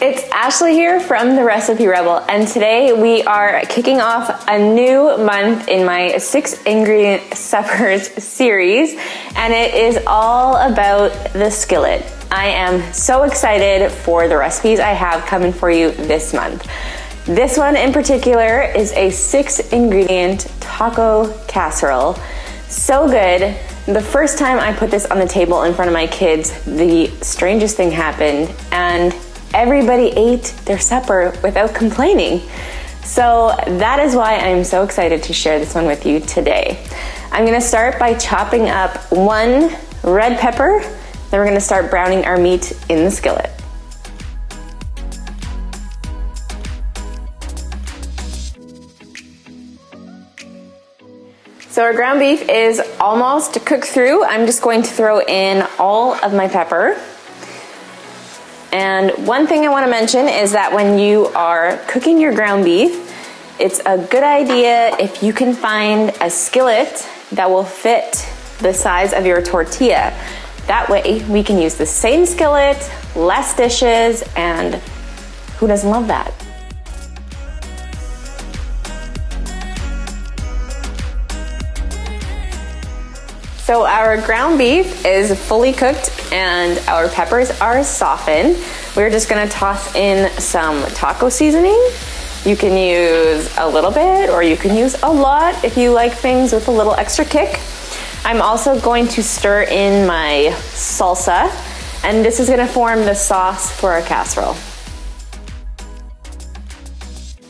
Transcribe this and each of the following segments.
It's Ashley here from the Recipe Rebel, and today we are kicking off a new month in my 6-ingredient suppers series, and it is all about the skillet. I am so excited for the recipes I have coming for you this month. This one in particular is a 6-ingredient taco casserole. So good. The first time I put this on the table in front of my kids, the strangest thing happened, and everybody ate their supper without complaining. So that is why I'm so excited to share this one with you today. I'm gonna start by chopping up 1 red pepper, then we're gonna start browning our meat in the skillet. So our ground beef is almost cooked through. I'm just going to throw in all of my pepper. And one thing I want to mention is that when you are cooking your ground beef, it's a good idea if you can find a skillet that will fit the size of your tortilla. That way we can use the same skillet, less dishes, and who doesn't love that? So our ground beef is fully cooked and our peppers are softened. We're just gonna toss in some taco seasoning. You can use a little bit or you can use a lot if you like things with a little extra kick. I'm also going to stir in my salsa, and this is gonna form the sauce for our casserole.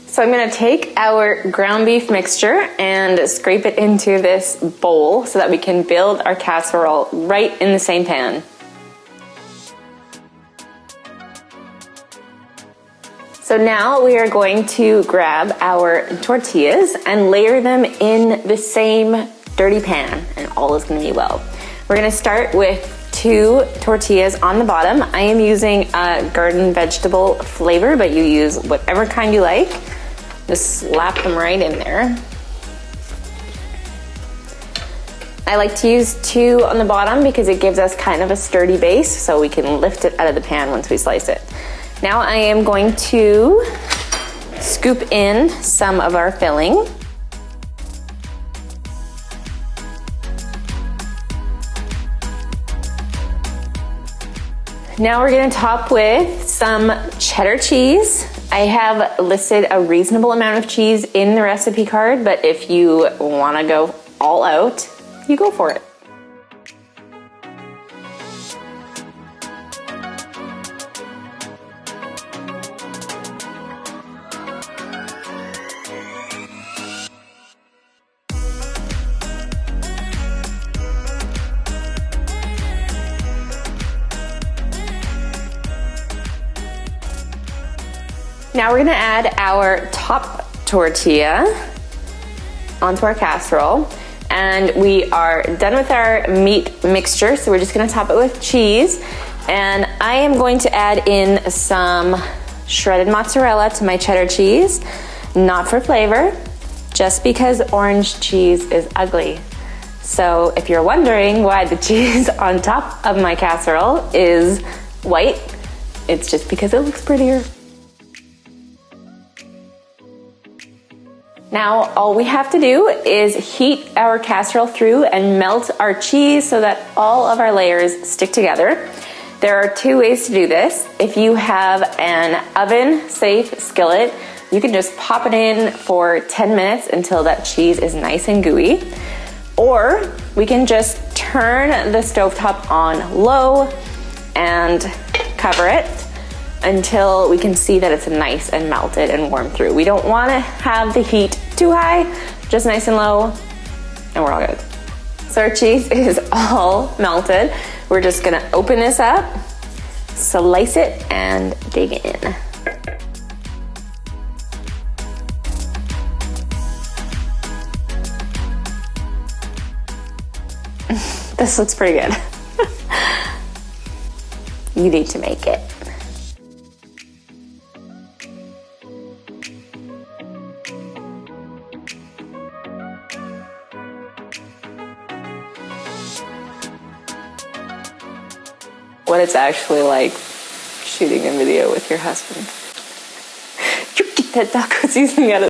So I'm gonna take our ground beef mixture and scrape it into this bowl so that we can build our casserole right in the same pan. So now we are going to grab our tortillas and layer them in the same dirty pan, and all is gonna be well. We're gonna start with 2 tortillas on the bottom. I am using a garden vegetable flavor, but you use whatever kind you like. Just slap them right in there. I like to use 2 on the bottom because it gives us kind of a sturdy base so we can lift it out of the pan once we slice it. Now I am going to scoop in some of our filling. Now we're gonna top with some cheddar cheese. I have listed a reasonable amount of cheese in the recipe card, but if you wanna go all out, you go for it. Now we're gonna add our top tortilla onto our casserole, and we are done with our meat mixture, so we're just gonna top it with cheese, and I am going to add in some shredded mozzarella to my cheddar cheese, not for flavor, just because orange cheese is ugly. So if you're wondering why the cheese on top of my casserole is white, it's just because it looks prettier. Now, all we have to do is heat our casserole through and melt our cheese so that all of our layers stick together. There are 2 ways to do this. If you have an oven-safe skillet, you can just pop it in for 10 minutes until that cheese is nice and gooey. Or we can just turn the stovetop on low and cover it until we can see that it's nice and melted and warm through. We don't want to have the heat too high, just nice and low, and we're all good. So our cheese is all melted. We're just gonna open this up, slice it, and dig in. This looks pretty good. You need to make it. What it's actually like shooting a video with your husband. You get that taco seasoning out of